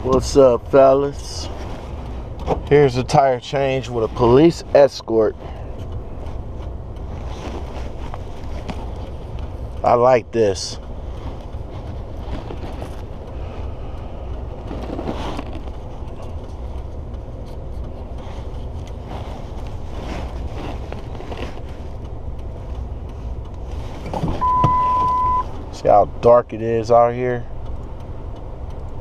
What's up, fellas? Here's a tire change with a police escort. I like this. See how dark it is out here?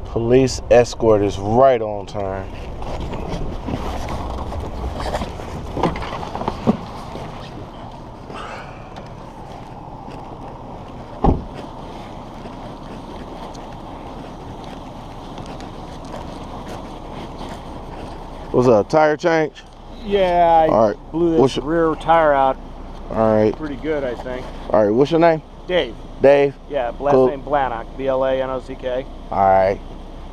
Police escort is right on time. What's up, tire change? Yeah, I blew this rear tire out. All right. Pretty good, I think. All right, what's your name? Dave. Dave? Yeah, last name Blanock, B-L-A-N-O-C-K. All right,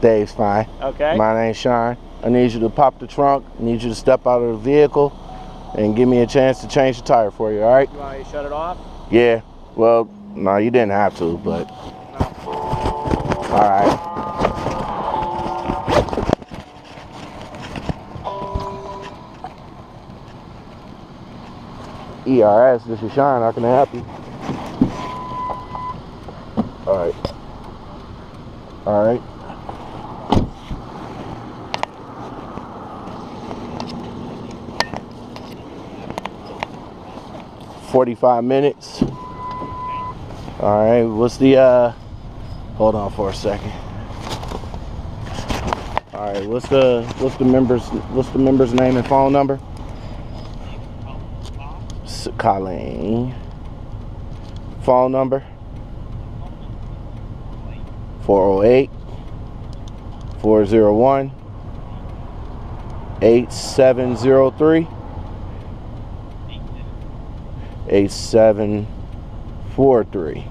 Dave's fine. Okay. My name's Sean. I need you to pop the trunk. I need you to step out of the vehicle and give me a chance to change the tire for you, all right? You want me to shut it off? Yeah, well, no, you didn't have to, but... No. All right. ERS, this is Sean. How can I help you? All right. All right. $45 minutes. All right. What's the hold on for a second. All right. What's the member's name and phone number? Colleen. Phone number 408-401-8703 8743.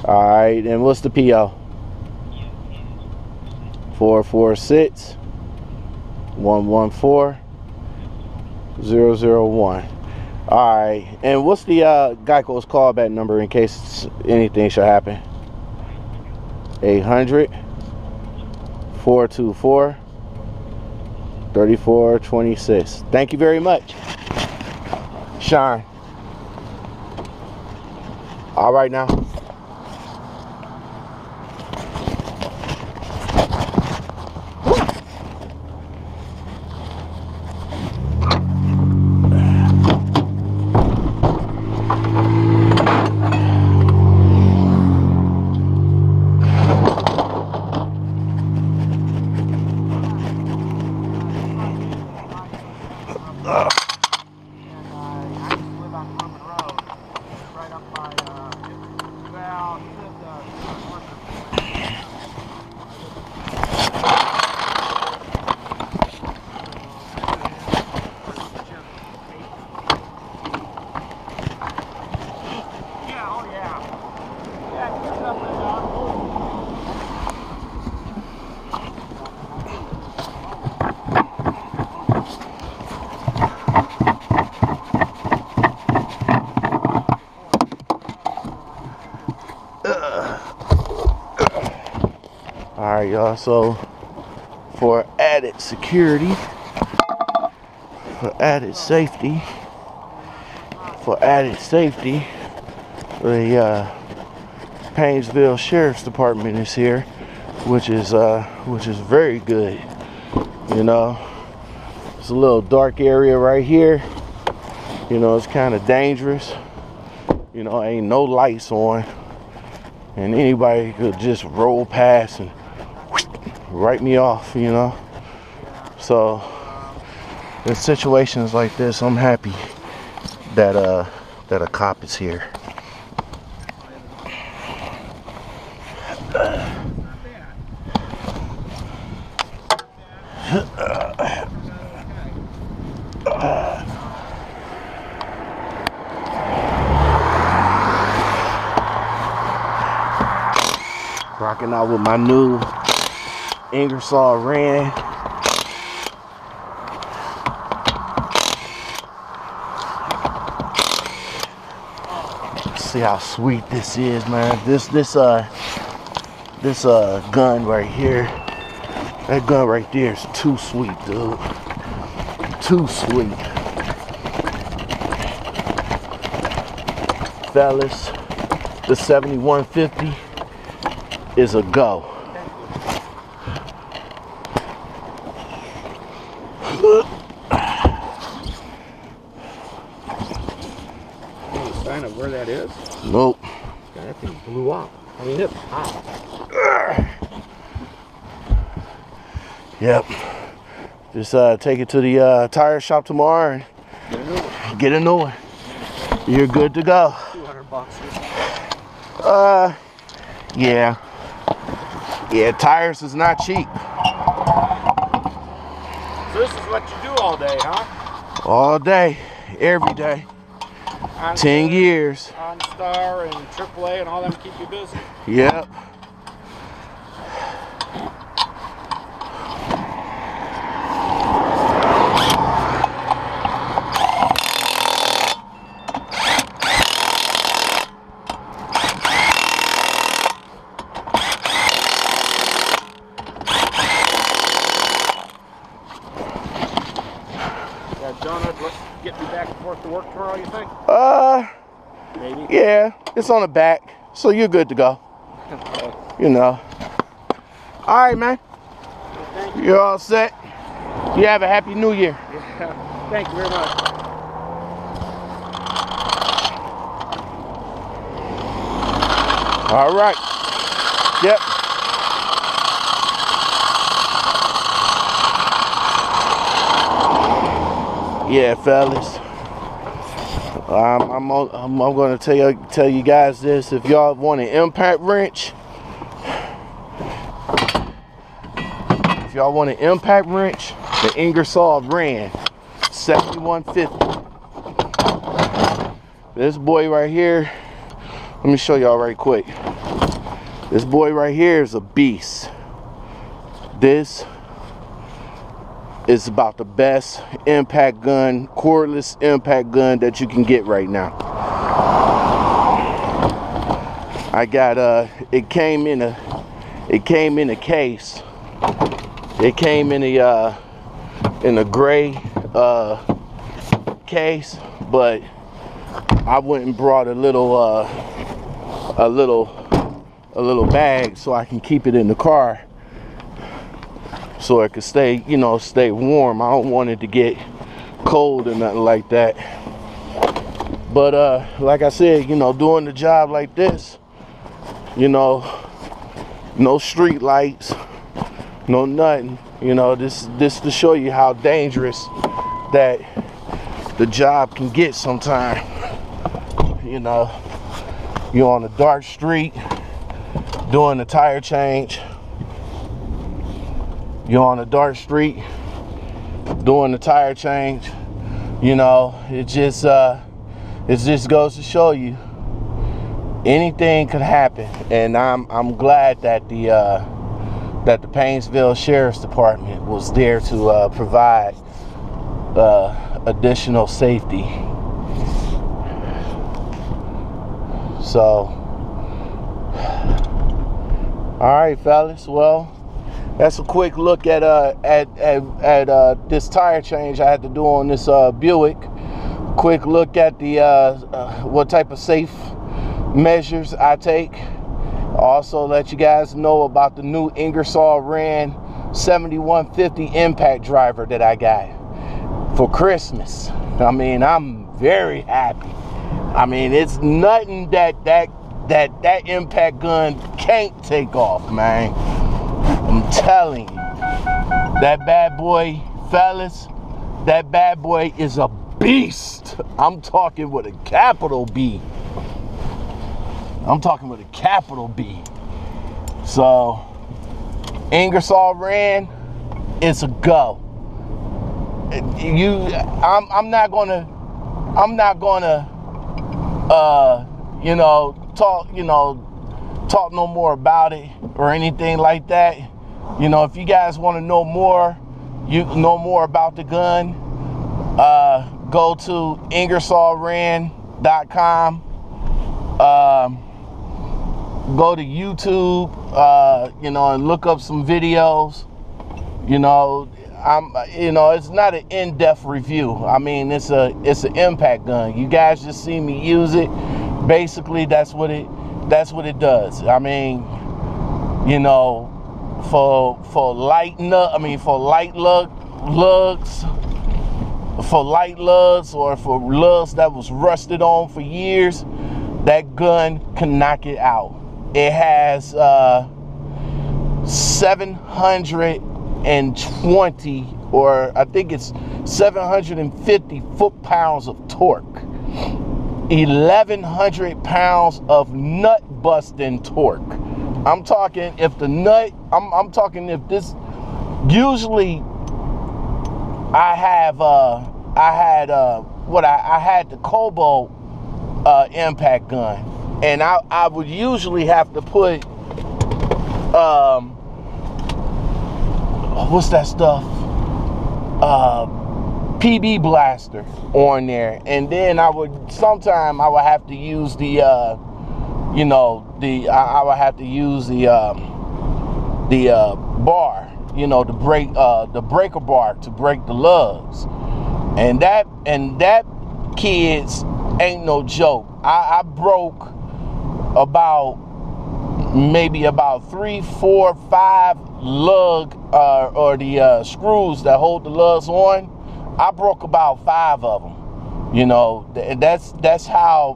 All right, and what's the PO? 446-114-001. All right, and what's the Geico's callback number in case anything should happen? 800-424-3426. Thank you very much. Sean. All right now. Alright, y'all, so for added security, for added safety, the Painesville Sheriff's Department is here, which is very good. You know, it's a little dark area right here. You know, it's kind of dangerous. You know, ain't no lights on, and anybody could just roll past and write me off, you know. So in situations like this, I'm happy that a cop is here. Rocking out with my new Ingersoll ran. See how sweet this is, man. This gun right here That gun right there is too sweet, dude. Too sweet. Fellas, the 7150 is a go. Any sign of where that is? Nope. That thing blew up. I mean, it's hot. Yep. Just take it to the tire shop tomorrow and get a new one. You're good to go. $200. Yeah. Yeah, tires is not cheap. So this is what you do all day, huh? All day, every day. 10 years. OnStar and AAA and all them keep you busy. Yep. Get me back and forth to work tomorrow, you think? Maybe. Yeah, it's on the back, so you're good to go. Okay. You know. All right, man. Thank you. You're all set. You have a happy New Year. Yeah. Thank you very much. All right. Yep. Yeah, fellas. I'm going to tell you guys this. If y'all want an impact wrench, the Ingersoll brand 7150. This boy right here, let me show y'all right quick. This boy right here is a beast. This is about the best impact gun, cordless impact gun that you can get right now. I got it came in a case. It came in a gray case, but I went and brought a little bag so I can keep it in the car, so it could stay, you know, stay warm. I don't want it to get cold or nothing like that. But like I said, you know, doing the job like this, you know, no street lights, no nothing. You know, this to show you how dangerous that the job can get sometimes. You know, you're on a dark street doing a tire change. You're on a dark street doing the tire change. You know, it just goes to show you anything could happen. And I'm glad that the Painesville Sheriff's Department was there to provide additional safety. So, all right, fellas. Well, that's a quick look at this tire change I had to do on this Buick. Quick look at the what type of safe measures I take. Also let you guys know about the new Ingersoll Rand 7150 impact driver that I got for Christmas. I mean, I'm very happy. I mean, it's nothing that impact gun can't take off, man. I'm telling you, that bad boy, fellas, that bad boy is a beast. I'm talking with a capital B. I'm talking with a capital B. So, Ingersoll Rand, it's a go. I'm not gonna you know, talk no more about it or anything like that. You know, if you guys want to know more, about the gun, go to ingersollrand.com. Go to YouTube, you know, and look up some videos. You know, it's not an in-depth review. I mean, it's an impact gun. You guys just see me use it. Basically, that's what it does. I mean, you know, for light lugs, or for lugs that was rusted on for years, that gun can knock it out. It has 720, or I think it's 750 foot-pounds of torque, 1,100 pounds of nut-busting torque. I'm talking if the nut, I'm talking if this, usually I had the Cobalt impact gun, and I would usually have to put what's that stuff, PB blaster on there, and then I would have to use the I would have to use the bar, the breaker bar to break the lugs, and that kids ain't no joke. I broke maybe about 3, 4, 5 lug or the screws that hold the lugs on. I broke about 5 of them. That's how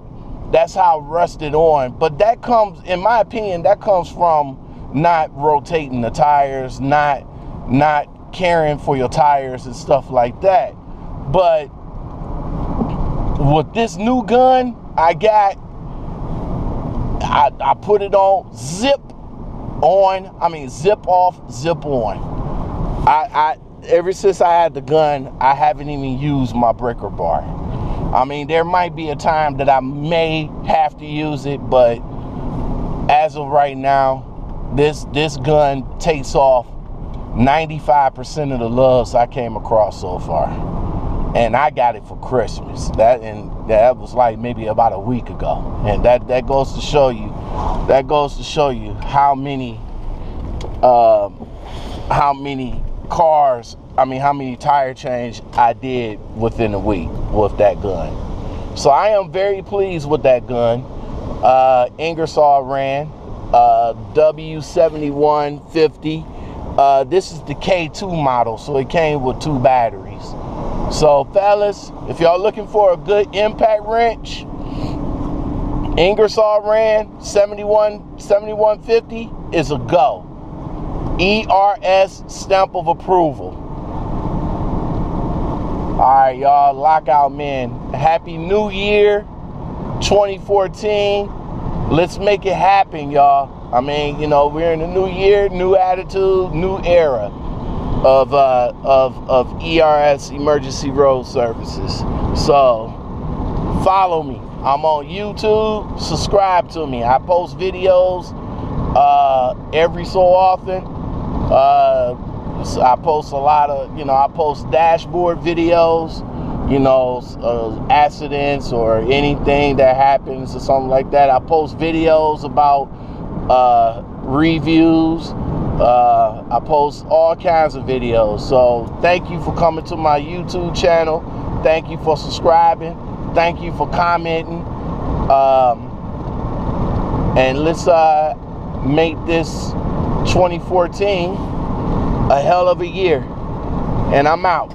rusted on. But that comes, in my opinion, from not rotating the tires, not caring for your tires and stuff like that. But with this new gun I got, I put it on zip off, zip on. I ever since I had the gun, I haven't even used my breaker bar. I mean, there might be a time that I may have to use it, but as of right now, this gun takes off 95% of the lugs I came across so far. And I got it for Christmas. That was like maybe about a week ago. And that goes to show you how many tire change I did within a week with that gun. So I am very pleased with that gun. Ingersoll ran W7150. This is the K2 model, so it came with 2 batteries. So fellas, if y'all looking for a good impact wrench, Ingersoll ran 7150 is a go. ERS stamp of approval. Alright, y'all, lockout man. Happy New Year 2014. Let's make it happen, y'all. I mean, we're in a new year, new attitude, new era of ERS, Emergency Road Services. So follow me. I'm on YouTube. Subscribe to me. I post videos every so often. I post a lot of, I post dashboard videos, accidents or anything that happens or something like that. I post videos about reviews. I post all kinds of videos. So thank you for coming to my YouTube channel. Thank you for subscribing. Thank you for commenting. And let's make this 2014 a hell of a year. And I'm out.